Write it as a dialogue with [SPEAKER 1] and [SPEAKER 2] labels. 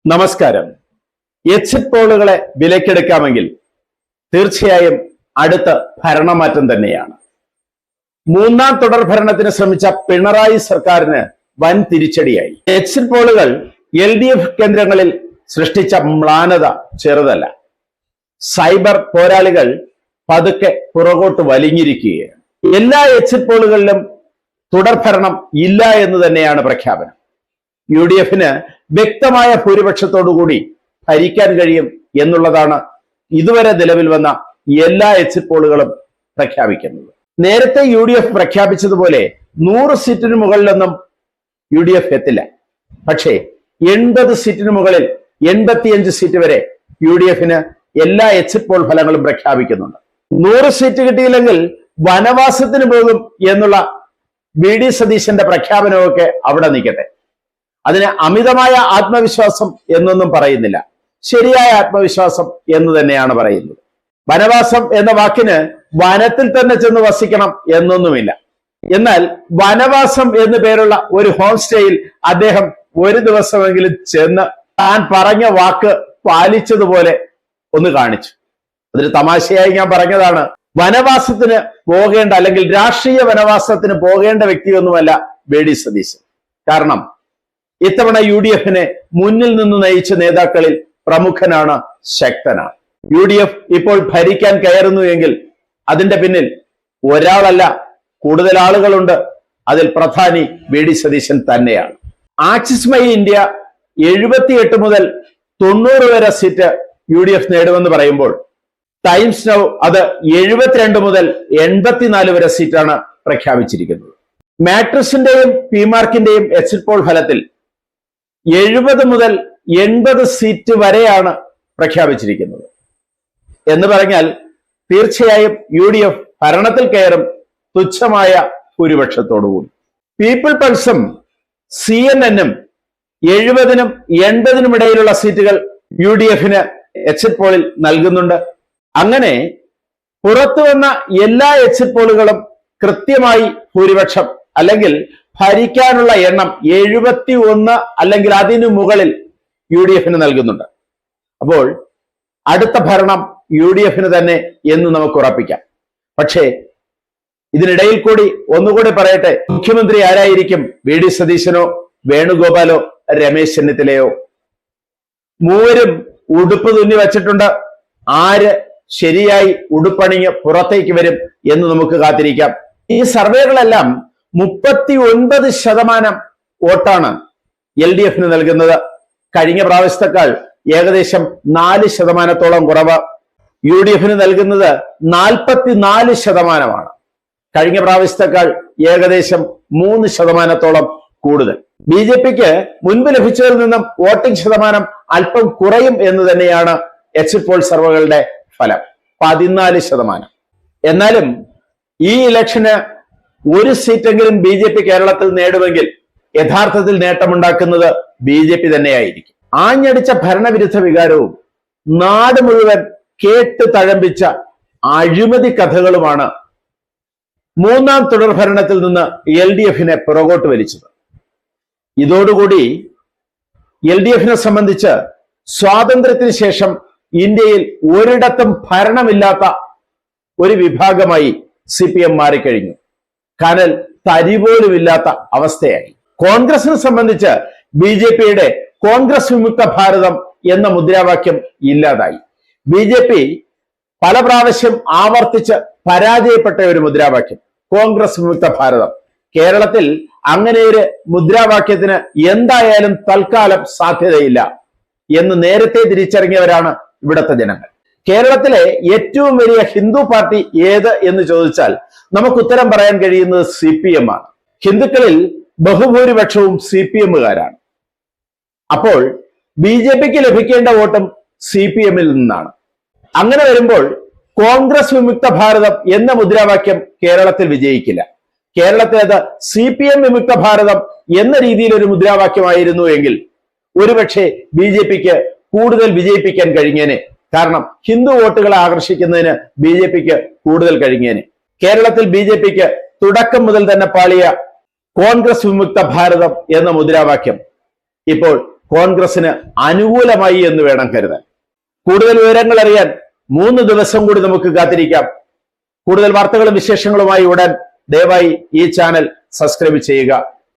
[SPEAKER 1] നമസ്കാരം. എക്സിറ്റ് പോളുകളെ വിലക്കെടുക്കാമെങ്കിൽ തീർച്ചയായും അടുത്ത ഭരണമാറ്റം തന്നെയാണ്. മൂന്നാം തുടർ ഭരണത്തിന് ശ്രമിച്ച പിണറായി സർക്കാരിന് വൻ തിരിച്ചടിയായി. എക്സിറ്റ് പോളുകൾ LDF കേന്ദ്രങ്ങളിൽ സൃഷ്ടിച്ച മ്ലാനത ചെറുതല്ല. സൈബർ പോരാളികൾ പതുക്കെ പുറകോട്ട് വലിഞ്ഞിരിക്കുകയാണ്. എല്ലാ എക്സിറ്റ് പോളുകളിലും തുടർഭരണം ഇല്ല എന്ന് തന്നെയാണ് പ്രഖ്യാപനം. UDF-ന് വ്യക്തമായ ഭൂരിപക്ഷത്തോടുകൂടി ഭരിക്കാൻ കഴിയും എന്നുള്ളതാണ് ഇതുവരെ നിലവിൽ വന്ന എല്ലാ എക്സിറ്റ് പോളുകളും പ്രഖ്യാപിക്കുന്നത്. നേരത്തെ UDF പ്രഖ്യാപിച്ചതുപോലെ 100 സീറ്റിന് മുകളിലൊന്നും UDF എത്തില്ല. പക്ഷേ 80 സീറ്റിന് മുകളിൽ 85 സീറ്റ് വരെ UDF-ന് എല്ലാ എക്സിറ്റ് പോൾ ഫലങ്ങളും പ്രഖ്യാപിക്കുന്നുണ്ട്. 100 സീറ്റ് കിട്ടിയില്ലെങ്കിൽ വനവാസത്തിന് പോകും എന്നുള്ള VD സതീശന്റെ പ്രഖ്യാപനമൊക്കെ അവിടെ നിൽക്കട്ടെ. അതിന് അമിതമായ ആത്മവിശ്വാസം എന്നൊന്നും പറയുന്നില്ല, ശരിയായ ആത്മവിശ്വാസം എന്ന് തന്നെയാണ് പറയുന്നത്. വനവാസം എന്ന വാക്കിന് വനത്തിൽ തന്നെ ചെന്ന് വസിക്കണം എന്നൊന്നുമില്ല. എന്നാൽ വനവാസം എന്ന് പേരുള്ള ഒരു ഹോം സ്റ്റേയിൽ അദ്ദേഹം ഒരു ദിവസമെങ്കിലും ചെന്ന് താൻ പറഞ്ഞ വാക്ക് പാലിച്ചതുപോലെ ഒന്ന് കാണിച്ചു. അതൊരു തമാശയായി ഞാൻ പറഞ്ഞതാണ്. വനവാസത്തിന് പോകേണ്ട അല്ലെങ്കിൽ രാഷ്ട്രീയ വനവാസത്തിന് പോകേണ്ട വ്യക്തിയൊന്നുമല്ല VD സതീശൻ. കാരണം ഇത്തവണ UDF-നെ മുന്നിൽ നിന്ന് നയിച്ച നേതാക്കളിൽ പ്രമുഖനാണ്, ശക്തനാണ്. UDF ഇപ്പോൾ ഭരിക്കാൻ കയറുന്നു എങ്കിൽ അതിന്റെ പിന്നിൽ ഒരാളല്ല, കൂടുതൽ ആളുകളുണ്ട്. അതിൽ പ്രധാനി VD സതീശൻ തന്നെയാണ്. ആക്സിസ് മൈ ഇന്ത്യ 78 മുതൽ 90 വരെ സീറ്റ് UDF നേടുമെന്ന് പറയുമ്പോൾ ടൈംസ് നൗ അത് 72 മുതൽ 84 വരെ സീറ്റാണ് പ്രഖ്യാപിച്ചിരിക്കുന്നത്. മാട്രിക്സിന്റെയും PMarkന്റെയും എക്സിറ്റ് പോൾ ഫലത്തിൽ 70 മുതൽ 80 സീറ്റ് വരെയാണ് പ്രഖ്യാപിച്ചിരിക്കുന്നത്. എന്ന് പറഞ്ഞാൽ തീർച്ചയായും UDF ഭരണത്തിൽ കയറും തുച്ഛമായ ഭൂരിപക്ഷത്തോടുകൂടി. പീപ്പിൾ പൾസും CNN-ഉം 70-നും 80-നും ഇടയിലുള്ള സീറ്റുകൾ UDF-ന് എക്സിറ്റ് പോളിൽ നൽകുന്നുണ്ട്. അങ്ങനെ പുറത്തു വന്ന എല്ലാ എക്സിറ്റ് പോളുകളും കൃത്യമായി ഭൂരിപക്ഷം അല്ലെങ്കിൽ ഭരിക്കാനുള്ള എണ്ണം 71 അല്ലെങ്കിൽ അതിനു മുകളിൽ UDF-ന് നൽകുന്നുണ്ട്. അപ്പോൾ അടുത്ത ഭരണം UDF-ന് തന്നെ എന്ന് നമുക്ക് ഉറപ്പിക്കാം. പക്ഷേ ഇതിനിടയിൽ കൂടി ഒന്നുകൂടി പറയട്ടെ, മുഖ്യമന്ത്രി ആരായിരിക്കും? VD സതീശനോ വേണുഗോപാലോ രമേശ് ചെന്നിത്തലയോ? മൂവരും ഉടുപ്പ് തുന്നി വച്ചിട്ടുണ്ട്. ആര് ശരിയായി ഉടുപ്പണിഞ്ഞ് പുറത്തേക്ക് വരും എന്ന് നമുക്ക് കാത്തിരിക്കാം. ഈ സർവേകളെല്ലാം 39% വോട്ടാണ് LDF-ന് നൽകുന്നത്. കഴിഞ്ഞ പ്രാവശ്യത്തെക്കാൾ ഏകദേശം 4% കുറവ്. UDF-ന് നൽകുന്നത് 44%. കഴിഞ്ഞ പ്രാവശ്യത്തെക്കാൾ ഏകദേശം 3% കൂടുതൽ. BJP-ക്ക് മുൻപ് ലഭിച്ചതിൽ നിന്നും വോട്ടിംഗ് ശതമാനം അല്പം കുറയും എന്ന് തന്നെയാണ് എക്സിറ്റ് പോൾ സർവേകളുടെ ഫലം, 14%. എന്നാലും ഈ ഇലക്ഷന് ഒരു സീറ്റെങ്കിലും BJP കേരളത്തിൽ നേടുമെങ്കിൽ യഥാർത്ഥത്തിൽ നേട്ടമുണ്ടാക്കുന്നത് BJP തന്നെയായിരിക്കും. ആഞ്ഞടിച്ച ഭരണവിരുദ്ധ വികാരവും നാട് മുഴുവൻ കേട്ട് തഴമ്പിച്ച അഴിമതി കഥകളുമാണ് മൂന്നാം തുടർ ഭരണത്തിൽ നിന്ന് LDF-നെ പുറകോട്ട് വലിച്ചത്. ഇതോടുകൂടി LDF-നെ സംബന്ധിച്ച് സ്വാതന്ത്ര്യത്തിന് ശേഷം ഇന്ത്യയിൽ ഒരിടത്തും ഭരണമില്ലാത്ത ഒരു വിഭാഗമായി CPM മാറിക്കഴിഞ്ഞു. കനൽ തരി പോലുമില്ലാത്ത അവസ്ഥയായി. കോൺഗ്രസിനെ സംബന്ധിച്ച് BJP-യുടെ കോൺഗ്രസ് വിമുക്ത ഭാരതം എന്ന മുദ്രാവാക്യം ഇല്ലാതായി. BJP പല പ്രാവശ്യം ആവർത്തിച്ച് പരാജയപ്പെട്ട ഒരു മുദ്രാവാക്യം കോൺഗ്രസ് വിമുക്ത ഭാരതം. കേരളത്തിൽ അങ്ങനെ ഒരു മുദ്രാവാക്യത്തിന് എന്തായാലും തൽക്കാലം സാധ്യതയില്ല എന്ന് നേരത്തെ തിരിച്ചറിഞ്ഞവരാണ് ഇവിടുത്തെ ജനങ്ങൾ. കേരളത്തിലെ ഏറ്റവും വലിയ ഹിന്ദു പാർട്ടി ഏത് എന്ന് ചോദിച്ചാൽ നമുക്ക് ഉത്തരം പറയാൻ കഴിയുന്നത് CPM ആണ്. ഹിന്ദുക്കളിൽ ബഹുഭൂരിപക്ഷവും CPM-കാരാണ്. അപ്പോൾ BJP-ക്ക് ലഭിക്കേണ്ട വോട്ടും CPM-ൽ നിന്നാണ്. അങ്ങനെ വരുമ്പോൾ കോൺഗ്രസ് വിമുക്ത ഭാരതം എന്ന മുദ്രാവാക്യം കേരളത്തിൽ വിജയിക്കില്ല. കേരളത്തിൽ അത് CPM വിമുക്ത ഭാരതം എന്ന രീതിയിൽ ഒരു മുദ്രാവാക്യമായിരുന്നു എങ്കിൽ ഒരുപക്ഷെ BJP-ക്ക് കൂടുതൽ വിജയിപ്പിക്കാൻ കഴിഞ്ഞേനെ. കാരണം ഹിന്ദു വോട്ടുകളെ ആകർഷിക്കുന്നതിന് BJP-ക്ക് കൂടുതൽ കഴിഞ്ഞേനെ. കേരളത്തിൽ BJP-ക്ക് തുടക്കം മുതൽ തന്നെ പാളിയ കോൺഗ്രസ് വിമുക്ത ഭാരതം എന്ന മുദ്രാവാക്യം ഇപ്പോൾ കോൺഗ്രസിന് അനുകൂലമായി എന്ന് വേണം കരുതാൻ. കൂടുതൽ വിവരങ്ങൾ അറിയാൻ 3 ദിവസം കൂടി നമുക്ക് കാത്തിരിക്കാം. കൂടുതൽ വാർത്തകളും വിശേഷങ്ങളുമായി ഉടൻ ദയവായി ഈ ചാനൽ സബ്സ്ക്രൈബ് ചെയ്യുക.